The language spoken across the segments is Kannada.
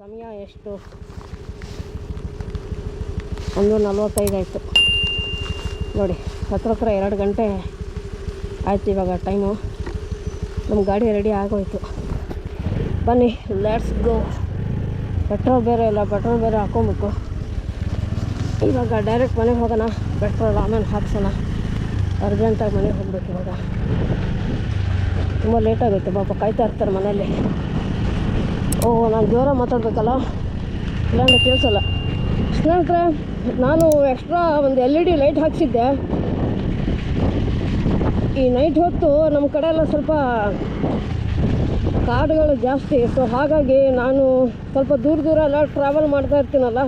ಸಮಯ ಎಷ್ಟು 1:45 ಆಯಿತು ನೋಡಿ. ಹತ್ರ 2 ಗಂಟೆ ಆಯಿತು ಇವಾಗ ಟೈಮು. ನಮ್ಮ ಗಾಡಿ ರೆಡಿ ಆಗೋಯ್ತು. ಬನ್ನಿ ಲೆಟ್ಸ್ ಗೋ. ಪೆಟ್ರೋಲ್ ಬೇರೆ ಇಲ್ಲ, ಪೆಟ್ರೋಲ್ ಬೇರೆ ಹಾಕ್ಕೊಬೇಕು. ಇವಾಗ ಡೈರೆಕ್ಟ್ ಮನೆಗೆ ಹೋಗೋಣ. ಪೆಟ್ರೋಲ್ ಆಮೇಲೆ ಹಾಕ್ಸೋಣ. ಅರ್ಜೆಂಟಾಗಿ ಮನೆಗೆ ಹೋಗ್ಬೇಕು. ಇವಾಗ ತುಂಬ ಲೇಟಾಗುತ್ತೆ, ಪಾಪ ಕಾಯ್ತಾ ಇರ್ತಾರೆ ಮನೇಲಿ. ನಾನು ಜೋರಾಗಿ ಮಾತಾಡಬೇಕಲ್ಲ, ಇಲ್ಲಾಂದರೆ ಕೇಳಿಸಲ್ಲ. ಸ್ನೇಹಿತರೆ, ನಾನು ಎಕ್ಸ್ಟ್ರಾ ಒಂದು LED ಲೈಟ್ ಹಾಕ್ಸಿದ್ದೆ. ಈ ನೈಟ್ ಹೊತ್ತು ನಮ್ಮ ಕಡೆ ಎಲ್ಲ ಸ್ವಲ್ಪ ಕಾಡುಗಳು ಜಾಸ್ತಿ. ಸೊ ಹಾಗಾಗಿ ನಾನು ಸ್ವಲ್ಪ ದೂರ ಎಲ್ಲ ಟ್ರಾವೆಲ್ ಮಾಡ್ತಾ ಇರ್ತೀನಲ್ಲ,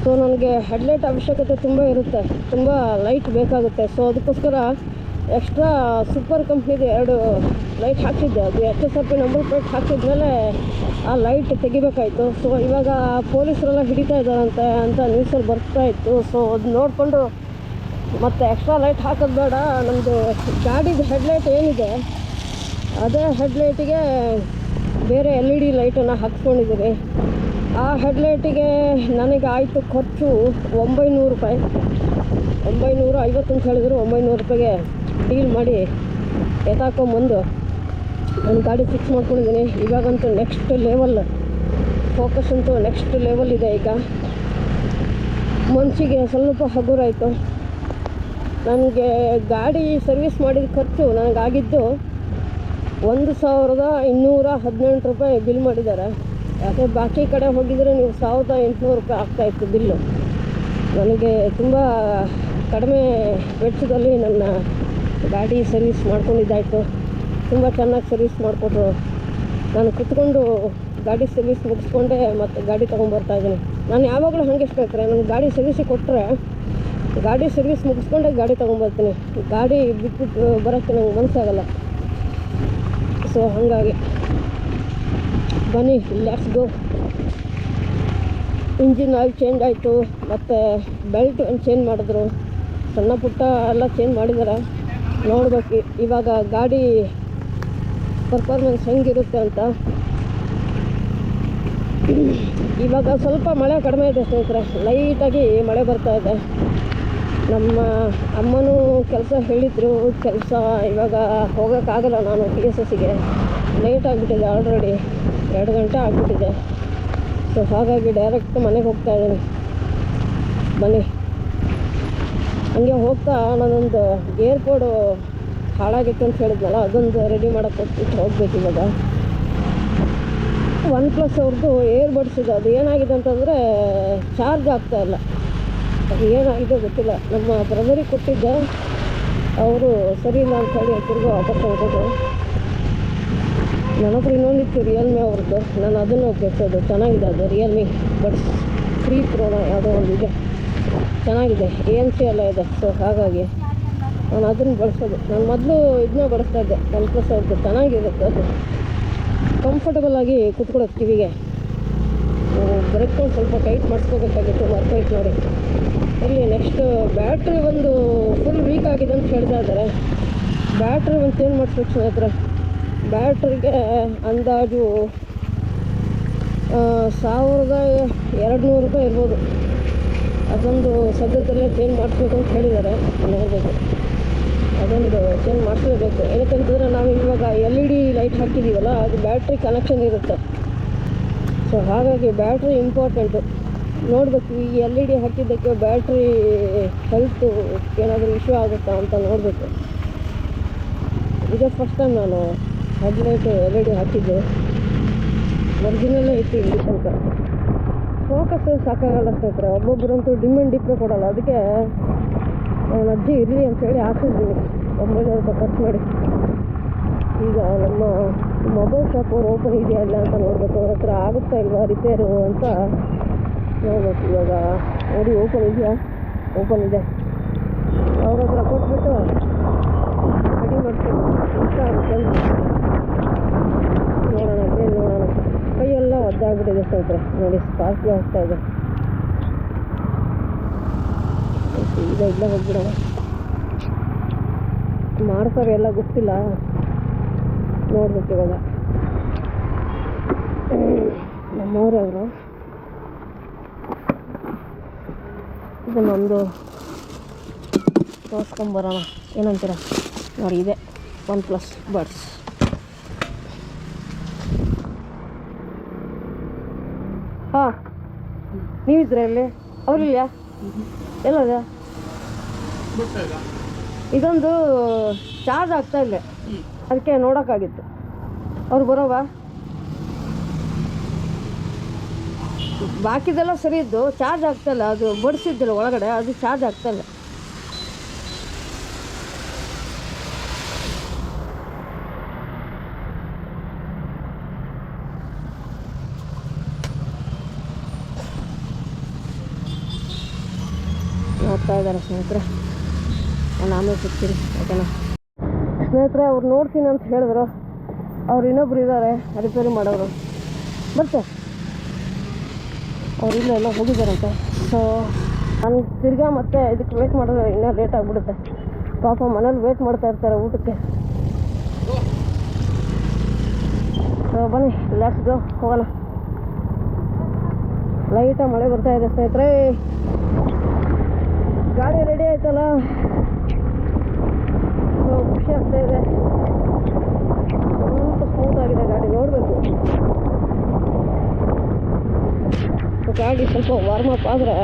ಸೊ ನನಗೆ ಹೆಡ್ಲೈಟ್ ಅವಶ್ಯಕತೆ ತುಂಬ ಇರುತ್ತೆ, ತುಂಬ ಲೈಟ್ ಬೇಕಾಗುತ್ತೆ. ಸೊ ಅದಕ್ಕೋಸ್ಕರ ಎಕ್ಸ್ಟ್ರಾ ಸೂಪರ್ ಕಂಪ್ನಿದು 2 ಲೈಟ್ ಹಾಕ್ಸಿದ್ದೆ. ಅದು HSRP ನಂಬರ್ ಪ್ಲೇಟ್ ಹಾಕಿದ್ಮೇಲೆ ಆ ಲೈಟ್ ತೆಗಿಬೇಕಾಯಿತು. ಸೊ ಇವಾಗ ಪೊಲೀಸರೆಲ್ಲ ಹಿಡಿತಾ ಇದ್ದಾರಂತೆ ಅಂತ ನ್ಯೂಸಲ್ಲಿ ಬರ್ತಾಯಿತ್ತು. ಸೊ ಅದು ನೋಡಿಕೊಂಡು ಮತ್ತು ಎಕ್ಸ್ಟ್ರಾ ಲೈಟ್ ಹಾಕೋದು ಬೇಡ, ನಮ್ಮದು ಗಾಡಿದು ಹೆಡ್ಲೈಟ್ ಏನಿದೆ ಅದೇ ಹೆಡ್ಲೈಟಿಗೆ ಬೇರೆ LED ಲೈಟನ್ನು ಹಾಕ್ಸ್ಕೊಂಡಿದ್ದೀವಿ. ಆ ಹೆಡ್ಲೈಟಿಗೆ ನನಗೆ ಆಯಿತು ಖರ್ಚು 900 ರೂಪಾಯಿ. 950 ಅಂತ ಹೇಳಿದ್ರು. 900 ರೂಪಾಯಿಗೆ ಡೀಲ್ ಮಾಡಿ ಎತ್ತಾಕೊಂಬಂದು ನನ್ನ ಗಾಡಿ ಫಿಕ್ಸ್ ಮಾಡ್ಕೊಂಡಿದ್ದೀನಿ. ಇವಾಗಂತೂ ನೆಕ್ಸ್ಟ್ ಲೆವೆಲ್ ಫೋಕಸ್ ಅಂತೂ ನೆಕ್ಸ್ಟ್ ಲೆವೆಲ್ ಇದೆ. ಈಗ ಮನಸ್ಸಿಗೆ ಸ್ವಲ್ಪ ಹಗುರಾಯಿತು. ನನಗೆ ಗಾಡಿ ಸರ್ವಿಸ್ ಮಾಡಿದ ಖರ್ಚು ನನಗಾಗಿದ್ದು 1218 ರೂಪಾಯಿ ಬಿಲ್ ಮಾಡಿದ್ದಾರೆ. ಯಾಕೆ ಬಾಕಿ ಕಡೆ ಹೋಗಿದರೆ ನೀವು 1800 ರೂಪಾಯಿ ಆಗ್ತಾಯಿತ್ತು ಬಿಲ್ಲು. ನನಗೆ ತುಂಬ ಕಡಿಮೆ ವೆಚ್ಚದಲ್ಲಿ ನನ್ನ ಗಾಡಿ ಸರ್ವಿಸ್ ಮಾಡ್ಕೊಂಡಿದ್ದಾಯಿತು. ತುಂಬ ಚೆನ್ನಾಗಿ ಸರ್ವಿಸ್ ಮಾಡಿಕೊಟ್ರು. ನಾನು ಕುತ್ಕೊಂಡು ಗಾಡಿ ಸರ್ವಿಸ್ ಮುಗಿಸ್ಕೊಂಡೆ ಮತ್ತು ಗಾಡಿ ತೊಗೊಂಬರ್ತಾಯಿದ್ದೀನಿ. ನಾನು ಯಾವಾಗಲೂ ಹಾಗೆ ಸ್ನೇಹಿತರೆ, ನನಗೆ ಗಾಡಿ ಸರ್ವಿಸಿಗೆ ಕೊಟ್ಟರೆ ಗಾಡಿ ಸರ್ವಿಸ್ ಮುಗಿಸ್ಕೊಂಡೆ ಗಾಡಿ ತೊಗೊಂಬರ್ತೀನಿ. ಗಾಡಿ ಬಿಟ್ಬಿಟ್ಟು ಬರೋಕ್ಕೆ ನಂಗೆ ಮನಸ್ಸಾಗಲ್ಲ. ಸೊ ಹಾಗಾಗಿ ಬನ್ನಿ let's go. Engine oil change ಆಯಿತು, ಮತ್ತು ಬೆಲ್ಟ್ ಒಂದು ಚೇಂಜ್ ಮಾಡಿದ್ರು. ಸಣ್ಣ ಪುಟ್ಟ ಎಲ್ಲ ಚೇಂಜ್ ಮಾಡಿದ್ದಾರೆ. ನೋಡಬೇಕು ಇವಾಗ ಗಾಡಿ ಪರ್ಫಾರ್ಮೆನ್ಸ್ ಹೆಂಗಿರುತ್ತೆ ಅಂತ. ಇವಾಗ ಸ್ವಲ್ಪ ಮಳೆ ಕಡಿಮೆ ಇದೆ ಸ್ನೇಹಿತರೆ, ಲೈಟಾಗಿ ಮಳೆ ಬರ್ತಾ ಇದೆ. ನಮ್ಮ ಅಮ್ಮನೂ ಕೆಲಸ ಹೇಳಿದರು. ಕೆಲಸ ಇವಾಗ ಹೋಗೋಕ್ಕಾಗಲ್ಲ, ನಾನು TSSಗೆ ಲೇಟ್ ಆಗಿಬಿಟ್ಟಿದೆ. ಆಲ್ರೆಡಿ 2 ಗಂಟೆ ಆಗಿಬಿಟ್ಟಿದೆ. ಸೊ ಹಾಗಾಗಿ ಡೈರೆಕ್ಟ್ ಮನೆಗೆ ಹೋಗ್ತಾಯಿದ್ದೀನಿ. ಬನ್ನಿ. ಹಂಗೆ ಹೋಗ್ತಾ ನಾನೊಂದು ಏರ್ಪೋರ್ಡು ಹಾಳಾಗಿತ್ತು ಅಂತ ಹೇಳಿದ್ನಲ್ಲ, ಅದೊಂದು ರೆಡಿ ಮಾಡೋಕ್ಕೆ ಕೊಟ್ಬಿಟ್ಟು ಹೋಗ್ಬೇಕು. ಇವಾಗ OnePlus ಅವ್ರದ್ದು ಏರ್ಬಡ್ಸ್ ಇದೆ. ಅದು ಏನಾಗಿದೆ ಅಂತಂದರೆ ಚಾರ್ಜ್ ಆಗ್ತಾಯಿಲ್ಲ. ಅದು ಏನಾಗಿದೆ ಗೊತ್ತಿಲ್ಲ. ನಮ್ಮ ಬ್ರದರಿಗೆ ಕೊಟ್ಟಿದ್ದೆ, ಅವರು ಸರಿ ಇಲ್ಲ ಅಂತ ಹೇಳಿ ತಿರ್ಗಿ ವಾಪಸ್ ಹೋಗೋದು. ನನ್ನ ಹತ್ರ ಇನ್ನೊಂದಿತ್ತು ರಿಯಲ್ಮಿ ಅವ್ರದ್ದು, ನಾನು ಅದನ್ನು ಉಪಯೋಗಿಸೋದು. ಚೆನ್ನಾಗಿದೆ ಅದು ರಿಯಲ್ಮಿ ಬಡ್ಸ್ 3 Pro ಯಾವುದೋ ಒಂದು ಇದೆ, ಚೆನ್ನಾಗಿದೆ. ANC ಎಲ್ಲ ಇದೆ. ಸೊ ಹಾಗಾಗಿ ನಾನು ಅದನ್ನು ಬಳಸೋದು. ನಾನು ಮೊದಲು ಇದನ್ನ ಬಳಸ್ತಾ ಇದ್ದೆ, OnePlus ಅವ್ರದ್ದು. ಚೆನ್ನಾಗಿರುತ್ತೆ ಅದು, ಕಂಫರ್ಟಬಲ್ ಆಗಿ ಕೂತ್ಕೊಳ್ಳೋದು. ಕಿವಿಗೆ ಬ್ರೇಕ್ಕೊಂಡು ಸ್ವಲ್ಪ ಟೈಟ್ ಮಾಡಿಸ್ಕೋಬೇಕಾಗಿತ್ತು, ಮರ್ತೋಯ್ತು ನೋಡಿ. ಇಲ್ಲಿ ನೆಕ್ಸ್ಟ್ ಬ್ಯಾಟ್ರಿ ಒಂದು ಫುಲ್ ವೀಕ್ ಆಗಿದೆ ಅಂತ ಹೇಳ್ತಾ ಇದ್ದಾರೆ. ಬ್ಯಾಟ್ರಿ ಒಂದು ಚೇಂಜ್ ಮಾಡಿಸ್ಬೇಕು ಸ್ನೇಹಿತರೆ. ಬ್ಯಾಟ್ರಿಗೆ ಅಂದಾಜು 1200 ರೂಪಾಯಿ ಇರ್ಬೋದು. ಅದೊಂದು ಸದ್ಯದಲ್ಲೇ ಚೇಂಜ್ ಮಾಡಿಸ್ಬೇಕು ಅಂತ ಹೇಳಿದ್ದಾರೆ. ನೋಡಬೇಕು, ಅದೊಂದು ಚೇಂಜ್ ಮಾಡಿಸ್ಲೇಬೇಕು. ಏನಕ್ಕಂತಂದರೆ ನಾವು ಇವಾಗ LED ಲೈಟ್ ಹಾಕಿದ್ದೀವಲ್ಲ, ಅದು ಬ್ಯಾಟ್ರಿ ಕನೆಕ್ಷನ್ ಇರುತ್ತೆ. ಸೊ ಹಾಗಾಗಿ ಬ್ಯಾಟ್ರಿ ಇಂಪಾರ್ಟೆಂಟು. ನೋಡಬೇಕು ಈ LED ಹಾಕಿದ್ದಕ್ಕೆ ಬ್ಯಾಟ್ರಿ ಹೆಲ್ತು ಏನಾದರೂ ಇಶ್ಯೂ ಆಗುತ್ತಾ ಅಂತ ನೋಡಬೇಕು. ಇದೇ ಫಸ್ಟ್ ಟೈಮ್ ನಾನು ಹೆಡ್ಲೈಟ್ LED ಹಾಕಿದ್ದೆ. ಒರಿಜಿನಲ್ಲೇ ಇತ್ತು ಇಲ್ಲಿ ತನಕ. ಫೋಕಸ್ ಸಾಕಾಗಲ್ಲ ಸ್ನೇಹಿತರೆ. ಒಬ್ಬೊಬ್ಬರಂತೂ ಡಿಮ್ ಆ್ಯಂಡ್ ಡಿಪ್ಪೇ ಕೊಡೋಲ್ಲ. ಅದಕ್ಕೆ ನಾನು ಅಜ್ಜಿ ಇರಲಿ ಅಂಥೇಳಿ ಹಾಕಿದ್ದೀನಿ 900 ರೂಪಾಯಿ ಖರ್ಚು ಮಾಡಿ. ಈಗ ನಮ್ಮ ಮೊಬೈಲ್ ಶಾಪ್ ಅವ್ರು ಓಪನ್ ಇದೆಯಾ ಇಲ್ಲ ಅಂತ ನೋಡಬೇಕು. ಅವ್ರ ಹತ್ರ ಆಗುತ್ತಾ ಇಲ್ವಾ ರಿಪೇರು ಅಂತ ನೋಡ್ಬೇಕು. ಇವಾಗ ನೋಡಿ ಓಪನ್ ಇದೆಯಾ? ಓಪನ್ ಇದೆ. ಅವ್ರ ಹತ್ರ ಕೊಟ್ಬಿಟ್ಟು ರೆಡಿ ಮಾಡ್ತೀನಿ. ಇಷ್ಟ ಆಗುತ್ತೆ ನೋಡೋಣ, ಏನು ನೋಡೋಣ. ಕೈಯೆಲ್ಲ ಒದ್ದಾಗ್ಬಿಟ್ಟಿದೆ ಸ್ನೇಹಿತರೆ. ನೋಡಿ ಸ್ಪಾರ್ಕ್ಲಿ ಆಗ್ತಾ ಇದೆ. ಈಗ ಇಲ್ಲ ಹೋಗ್ಬಿಡೋಣ. ಮಾಡ್ತಾರೆ ಎಲ್ಲ ಗೊತ್ತಿಲ್ಲ, ನೋಡ್ಬೇಕು ಇವಾಗ. ನಮ್ಮವರೇ ಅವರು. ಇದನ್ನೊಂದು ತೋರಿಸ್ಕೊಂಬರೋಣ, ಏನಂತೀರ ನೋಡಿ. ಇದೆ OnePlus ಬಡ್ಸ್. ಹಾಂ, ನೀವಿದ್ರೆ ಇಲ್ಲಿ ಅವರಿಲ್ಲ, ಎಲ್ಲದ? ಇದೊಂದು ಚಾರ್ಜ್ ಆಗ್ತಾ ಇಲ್ಲ, ಅದಕ್ಕೆ ನೋಡೋಕ್ಕಾಗಿತ್ತು. ಅವ್ರು ಬರೋವಾ? ಬಾಕಿದೆಲ್ಲ ಸರಿ ಇದ್ದು ಚಾರ್ಜ್ ಆಗ್ತಾಯಿಲ್ಲ. ಅದು ಬಡಿಸಿದ್ದಿಲ್ಲ ಒಳಗಡೆ, ಅದು ಚಾರ್ಜ್ ಆಗ್ತಾಯಿಲ್ಲ. ನೋಡ್ತಾ ಇದ್ದಾರೆ ಸ್ನೇಹಿತರೆ. ನಾನು ಆಮೇಲೆ ಸಿಗ್ತೀನಿ, ಓಕೆನಾ ಸ್ನೇಹಿತರೆ? ಅವ್ರು ನೋಡ್ತೀನಿ ಅಂತ ಹೇಳಿದ್ರು. ಅವ್ರು ಇನ್ನೊಬ್ರು ಇದ್ದಾರೆ ರಿಪೇರಿ ಮಾಡೋರು, ಮತ್ತೆ ಅವ್ರು ಎಲ್ಲ ಹೋಗಿದ್ದಾರಂತೆ. ಸೊ ನಾನು ತಿರ್ಗಾ ಮತ್ತೆ ಇದಕ್ಕೆ ವೇಟ್ ಮಾಡಿದ್ರೆ ಇನ್ನೂ ಲೇಟ್ ಆಗಿಬಿಡುತ್ತೆ. ಪಾಪ ಮನೇಲಿ ವೇಟ್ ಮಾಡ್ತಾ ಇರ್ತಾರೆ ಊಟಕ್ಕೆ. ಸೊ ಬನ್ನಿ, ಲೆಟ್ಸ್ ಗೋ, ಹೋಗೋಣ. ಲೈಟಾಗಿ ಮಳೆ ಬರ್ತಾ ಇದೆ ಸ್ನೇಹಿತರೆ. ಗಾಡಿ ರೆಡಿ ಆಯ್ತಲ್ಲ, ಸೊ ಖುಷಿ ಆಗ್ತಾ ಇದೆ. ಸ್ವಲ್ಪ ಸ್ಮೂತ್ ಆಗಿದೆ ಗಾಡಿ, ನೋಡಬೇಕು. ಗಾಡಿ ಸ್ವಲ್ಪ ವಾರ್ಮಪ್ ಆದರೆ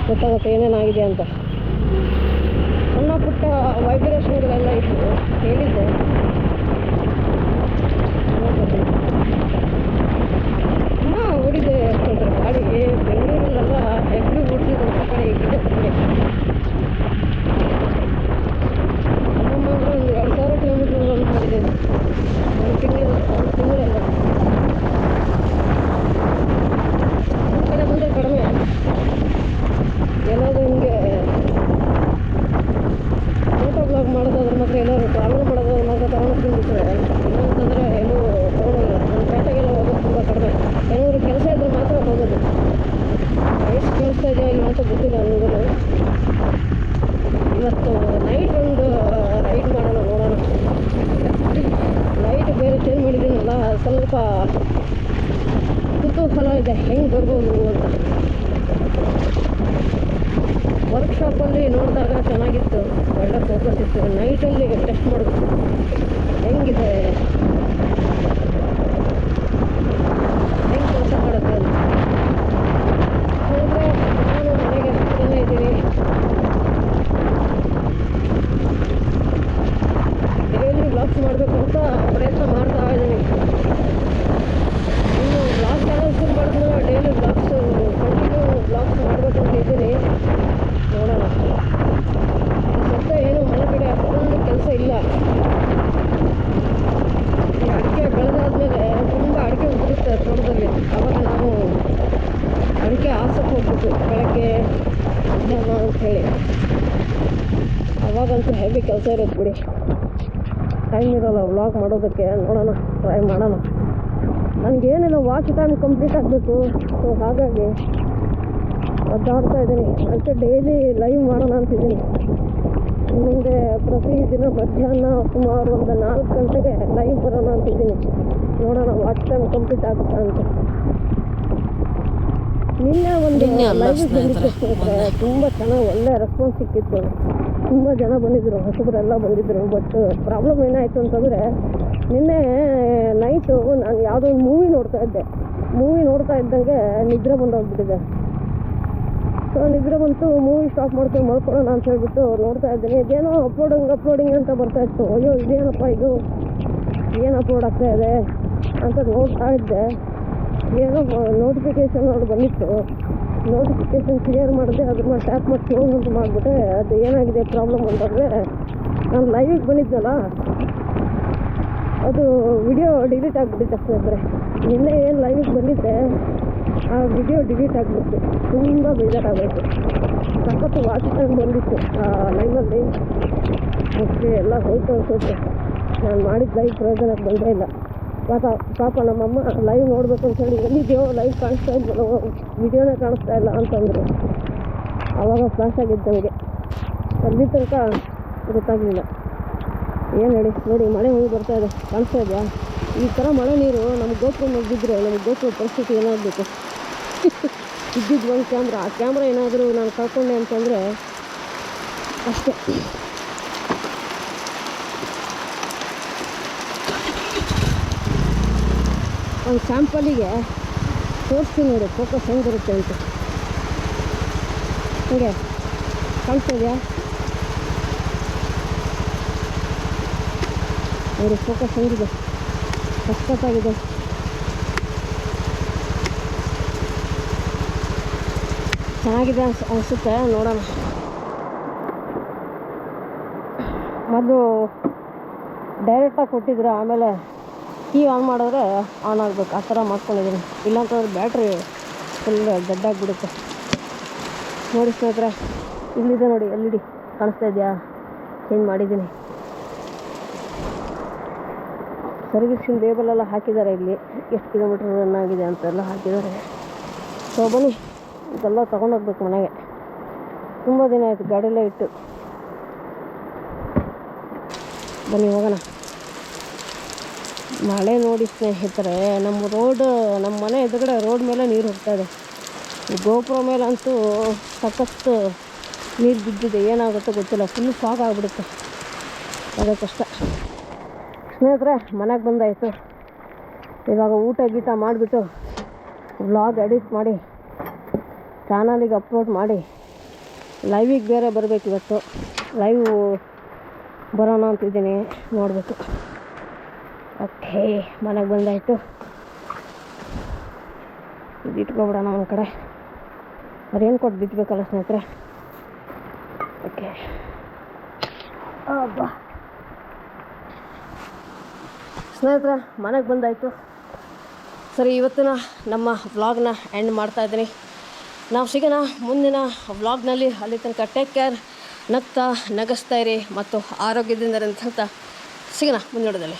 ಗೊತ್ತಾಗುತ್ತೆ ಏನೇನಾಗಿದೆ ಅಂತ. ಸಣ್ಣ ಪುಟ್ಟ ವೈಬ್ರೇಷನ್ಗಳೆಲ್ಲ ಇತ್ತು, ಹೇಳಿದ್ದೆ. ಓಡಿದೆ ಗಾಡಿಗೆ. ಬೆಂಗಳೂರಲ್ಲೆಲ್ಲ ಎಗ್ರಿ ಓಡಿಸಿದಂಥ ಕಡೆ ಇದೆ ಕಡೆ. ನಮ್ಮಮ್ಮ ಅಂದರೆ ಒಂದು 2000 ಕಿಲೋಮೀಟರ್ ರನ್ ಮಾಡಿದೆ ಒಂದು ತಿಂಗಳೆಲ್ಲ. ನಮ್ಮ ಕಡೆ ಬಂದರೆ ಕಡಿಮೆ. ಎಲ್ಲಾದರೂ ಹಿಂಗೆ ಫೋಟೋ ಬ್ಲಾಗ್ ಮಾಡೋದಾದ್ರೆ ಮಾತ್ರ, ಎಲ್ಲರೂ ಟ್ರಾವೆಲ್ ಮಾಡೋದಾದ್ರೆ ಮಾತ್ರ ತಗೊಂಡು ತಿಂದಿರ್ತಾರೆ. ಇಲ್ಲಾಂತಂದರೆ ಎಲ್ಲೂ ತೊಗೊಳೋಲ್ಲ. ನಮ್ಮ ಪೇಟೆಗೆಲ್ಲ ಹೋಗೋದು ತುಂಬ ಕಡಿಮೆ. ಏನಾದರೂ ಕೆಲಸ ಇದ್ದರೆ ಮಾತ್ರ ಹೋಗೋದು. ಎಷ್ಟು ಕೆಲಸ ಇದೆಯಾ ಇಲ್ಲ ಅಂತ ಗೊತ್ತಿಲ್ಲ ನನಗೂ. ಇವತ್ತು ನೈಟ್ ಒಂದು ರೈಡ್ ಮಾಡೋಣ, ನೋಡೋಣ. ಲೈಟ್ ಬೇರೆ ಚೇಂಜ್ ಮಾಡಿದ್ದೀನಲ್ಲ, ಸ್ವಲ್ಪ ಕುತೂಹಲ ಇದೆ ಹೆಂಗೆ ಬರ್ಬೋದು ಅಂತ. ವರ್ಕ್ಶಾಪಲ್ಲಿ ನೋಡಿದಾಗ ಚೆನ್ನಾಗಿತ್ತು, ಒಳ್ಳೆ ಫೋಕಸ್ ಇತ್ತು. ನೈಟಲ್ಲಿ ಟೆಸ್ಟ್ ಮಾಡಬೇಕು ಹೆಂಗಿದೆ, ಹೆಂಗೆ ಕೆಲಸ ಮಾಡುತ್ತೆ ಅಂತ. ಅಂದರೆ ನಾನು ಮನೆಗೆ ಹತ್ತಿರನೇ ಇದ್ದೀನಿ. ಡೈಲಿ ವ್ಲಾಗ್ಸ್ ಮಾಡಬೇಕು ಅಂತ ಪ್ರಯತ್ನ ಮಾಡ್ತಾ ಇದ್ದೀನಿ. ಇನ್ನು ವ್ಲಾಗ್ ಚಾನಲ್ ಶುರು ಮಾಡಿದ್ಮೇಲೆ ಡೈಲಿ ವ್ಲಾಗ್ಸ್ ಕಂಟಿನ್ಯೂ ವ್ಲಾಗ್ಸ್ ಮಾಡಬೇಕಂತ ಇದ್ದೀನಿ. ನೋಡೋಣ. ಸದ್ಯ ಏನು ಮನೆ ಕಡೆ ಅಷ್ಟೊಂದು ಕೆಲಸ ಇಲ್ಲ. ಈ ಅಡಿಕೆ ಬೆಳೆದಾದ್ಮೇಲೆ ತುಂಬ ಅಡಿಕೆ ಉದುರುತ್ತೆ ತೋಟದಲ್ಲಿ. ಆವಾಗ ನಾವು ಅಡಿಕೆ ಆಸಕ್ಕೆ ಹೋಗ್ಬಿಟ್ಟು ಬೆಳಗ್ಗೆ ಮಧ್ಯಾಹ್ನ ಅಂಥೇಳಿ, ಅವಾಗಂತೂ ಹೆವಿ ಕೆಲಸ ಇರುತ್ತೆ ಬಿಡಿ. ಟೈಮ್ ಇರೋಲ್ಲ ವ್ಲಾಗ್ ಮಾಡೋದಕ್ಕೆ. ನೋಡೋಣ, ಟ್ರೈ ಮಾಡೋಣ. ನನಗೇನಿಲ್ಲ, ವಾಚ್ ಟೈಮ್ ಕಂಪ್ಲೀಟ್ ಆಗಬೇಕು. ಸೊ ಹಾಗಾಗಿ ಒದ್ದಾಡ್ತಾ ಇದ್ದೀನಿ. ಅದಕ್ಕೆ ಡೈಲಿ ಲೈವ್ ಮಾಡೋಣ ಅಂತಿದ್ದೀನಿ. ಮುಂದೆ ಪ್ರತಿದಿನ ಮಧ್ಯಾಹ್ನ ಸುಮಾರು ಒಂದು 4 ಗಂಟೆಗೆ ಲೈವ್ ಬರೋಣ ಅಂತಿದ್ದೀನಿ. ನೋಡೋಣ ವಾಚ್ ಟೈಮ್ ಕಂಪ್ಲೀಟ್ ಆಗುತ್ತಾ ಅಂತ. ನಿನ್ನೆ ಒಂದು ಲೈವ್ ಬಂದಿತ್ತು ಸ್ನೇಹಿತರೆ, ತುಂಬ ಚೆನ್ನಾಗಿ ಒಳ್ಳೆ ರೆಸ್ಪಾನ್ಸ್ ಸಿಕ್ಕಿತ್ತು. ತುಂಬ ಜನ ಬಂದಿದ್ದರು, ಹೊಸಬರೆಲ್ಲ ಬಂದಿದ್ದರು. ಬಟ್ ಪ್ರಾಬ್ಲಮ್ ಏನಾಯಿತು ಅಂತಂದರೆ, ನಿನ್ನೆ ನೈಟು ನಾನು ಯಾವುದೋ ಒಂದು ಮೂವಿ ನೋಡ್ತಾ ಇದ್ದಂಗೆ ನಿದ್ರೆ ಬಂದೋಗ್ಬಿಟ್ಟಿದೆ. ಸೊ ನಿದ್ರೆ ಬಂತು, ಮೂವಿ ಸ್ಟಾಪ್ ಮಾಡ್ಕೊಂಡು ಮಲ್ಕೊಳ್ಳೋಣ ಅಂತ ಹೇಳ್ಬಿಟ್ಟು ನೋಡ್ತಾ ಇದ್ದೀನಿ. ಇದೇನೋ ಅಪ್ಲೋಡಿಂಗ್ ಅಂತ ಬರ್ತಾಯಿತ್ತು. ಅಯ್ಯೋ ಇದೇನಪ್ಪ ಇದು, ಏನು ಅಪ್ಲೋಡ್ ಆಗ್ತಾ ಇದೆ ಅಂತ ನೋಡ್ತಾ ಇದ್ದೆ. ಏನೋ ನೋಟಿಫಿಕೇಷನ್ ನೋಡಿ ಬಂದಿತ್ತು. ನೋಟಿಫಿಕೇಷನ್ ಕ್ಲಿಯರ್ ಮಾಡಿದೆ, ಅದ್ರ ಮೇಲೆ ಟ್ಯಾಪ್ ಮಾಡಿ ಕ್ಲೋಸ್ ಅಂತ ಮಾಡಿಬಿಟ್ಟೆ. ಅದು ಏನಾಗಿದೆ ಪ್ರಾಬ್ಲಮ್ ಅಂತಂದರೆ, ನಾನು ಲೈವಿಗೆ ಬಂದಿದ್ದಲ್ಲ, ಅದು ವಿಡಿಯೋ ಡಿಲೀಟ್ ಆಗಿಬಿಟ್ಟಿತ್ತು ಸ್ನೇಹಿತರೆ. ನಿನ್ನೆ ಏನು ಲೈವಿಗೆ ಬಂದಿದ್ದೆ, ಆ ವಿಡಿಯೋ ಡಿಲೀಟ್ ಆಗಿಬಿಟ್ಟು ತುಂಬ ಬೇಜಾರಾಗೋಯ್ತು. ಸಖತ್ತು ವಾಚ್ ಟೈಮ್ ಬಂದಿತ್ತು ಆ ಲೈವಲ್ಲಿ. ಅಷ್ಟೇ ಎಲ್ಲ ಹೋಯ್ತು ಅನ್ಸುತ್ತೆ. ನಾನು ಮಾಡಿದ ಲೈವ್ ಪ್ರಯೋಜನಕ್ಕೆ ಬಂದೇ ಇಲ್ಲ. ಪಾಪ ನಮ್ಮಮ್ಮ ಲೈವ್ ನೋಡಬೇಕು ಅಂತೇಳಿ, ಎಲ್ಲಿದೆಯೋ ಲೈವ್ ಕಾಣಿಸ್ತಾ ಇದ್ದರು, ವಿಡಿಯೋನೇ ಕಾಣಿಸ್ತಾ ಇಲ್ಲ ಅಂತಂದರು. ಆವಾಗ ಫ್ಲಾಶ್ ಆಗಿದ್ದು ನನಗೆ. ಅಲ್ಲಿ ತನಕ ಗೊತ್ತಾಗಲಿಲ್ಲ. ಏನು ಹೇಳಿ, ನೋಡಿ ಮಳೆ ಹೋಗಿ ಬರ್ತಾ ಇದೆ, ಕಾಣಿಸ್ತಾ ಇದೆಯಾ? ಈ ಥರ ಮಳೆ ನೀರು ನಮ್ಮ ಗೋಪುರ ಮುಗಿದ್ರೆ ನಮ್ಮ ಗೋಪುರ ಪರಿಸ್ಥಿತಿ ಏನಾಗಬೇಕು. ಇದ್ದಿದ್ದು ಒಂದು ಕ್ಯಾಮ್ರಾ, ಆ ಕ್ಯಾಮ್ರಾ ಏನಾದರೂ ನಾನು ಕಳ್ಕೊಂಡೆ ಅಂತಂದರೆ ಅಷ್ಟೇ. ಒಂದು ಸ್ಯಾಂಪಲಿಗೆ ತೋರಿಸ್ತೀನಿ ನೋಡಿ ಫೋಕಸ್ ಹೆಂಗೆ ಬರುತ್ತೆ ಅಂತ. ಹಂಗೆ ಕಾಣಿಸ್ತಾ ಇದೆಯಾ ನೋಡಿ ಫೋಕಸ್ ಹೆಂಗಿದೆ, ಸಖತ್ತಾಗಿದೆ. ಚೆನ್ನಾಗಿದೆ ಅನಿಸುತ್ತೆ, ನೋಡೋಣ. ಮೊದಲು ಡೈರೆಕ್ಟಾಗಿ ಕೊಟ್ಟಿದ್ರೆ ಆಮೇಲೆ ಕೀ ಆನ್ ಮಾಡಿದ್ರೆ ಆನ್ ಆಗಬೇಕು, ಆ ಥರ ಮಾಡ್ಕೊಂಡಿದ್ದೀನಿ. ಇಲ್ಲಾಂತಂದ್ರೆ ಬ್ಯಾಟ್ರಿ ಫುಲ್ ಡೆಡ್ಡಾಗಿಬಿಡುತ್ತೆ. ನೋಡಿ ಸ್ನೇಹಿತರೆ, ಇಲ್ಲಿದೆ ನೋಡಿ LED ಕಾಣಿಸ್ತಾ ಇದೆಯಾ, ಚೇಂಜ್ ಮಾಡಿದ್ದೀನಿ. ಸರ್ವಿಸಿಂಗ್ ಲೇಬಲೆಲ್ಲ ಹಾಕಿದ್ದಾರೆ, ಇಲ್ಲಿ ಎಷ್ಟು ಕಿಲೋಮೀಟ್ರ್ ರನ್ ಆಗಿದೆ ಅಂತೆಲ್ಲ ಹಾಕಿದ್ದಾರೆ. ಸೊ ಬನ್ನಿ, ಇದೆಲ್ಲ ತೊಗೊಂಡೋಗ್ಬೇಕು ಮನೆಗೆ. ತುಂಬ ದಿನ ಆಯಿತು ಗಾಡಿಯಲ್ಲೇ ಇಟ್ಟು. ಬನ್ನಿ ಹೋಗೋಣ. ಮಳೆ ನೋಡಿ ಸ್ನೇಹಿತರೆ, ನಮ್ಮ ಮನೆ ಎದುರುಗಡೆ ರೋಡ್ ಮೇಲೆ ನೀರು ಹೋಗ್ತಾಯಿದೆ. ಗೋಪುರ ಮೇಲೆ ಅಂತೂ ಸಾಕಷ್ಟು ನೀರು ಬಿದ್ದಿದೆ. ಏನಾಗುತ್ತೋ ಗೊತ್ತಿಲ್ಲ, ಫುಲ್ ಫಾಗ್ ಆಗಿಬಿಡುತ್ತೆ, ಅದೇ ಕಷ್ಟ. ಸ್ನೇಹಿತರೆ, ಮನೆಗೆ ಬಂದಾಯಿತು. ಇವಾಗ ಊಟ ಗೀಟ ಮಾಡಿಬಿಟ್ಟು ವ್ಲಾಗ್ ಎಡಿಟ್ ಮಾಡಿ ಚಾನಲಿಗೆ ಅಪ್ಲೋಡ್ ಮಾಡಿ ಲೈವಿಗೆ ಬೇರೆ ಬರಬೇಕು. ಇವತ್ತು ಲೈವ್ ಬರೋಣ ಅಂತಿದ್ದೀನಿ, ನೋಡಬೇಕು. ಓಕೆ, ಮನೆಗೆ ಬಂದಾಯಿತು. ಇದು ಇಟ್ಕೊಬಿಡೋಣ ಒಂದು ಕಡೆ, ರೇನ್ ಕೋಟ್ ಬಿಚ್ಚಬೇಕಲ್ಲ ಸ್ನೇಹಿತರೆ. ಓಕೆ, ಅಬ್ಬಾ ಸ್ನೇಹಿತರೆ, ಮನೆಗೆ ಬಂದಾಯಿತು. ಸರಿ, ಇವತ್ತಿನ ನಮ್ಮ ವ್ಲಾಗ್ನ ಎಂಡ್ ಮಾಡ್ತಾಯಿದ್ದೀನಿ. ನಾವು ಸಿಗೋಣ ಮುಂದಿನ ವ್ಲಾಗ್ನಲ್ಲಿ. ಅಲ್ಲಿ ತನಕ ಟೇಕ್ ಕೇರ್, ನಗ್ತಾ ನಗಿಸ್ತಾ ಇರಿ ಮತ್ತು ಆರೋಗ್ಯದಿಂದ ಅಂತ ಸಿಗೋಣ ಮುಂದಿನದಲ್ಲಿ.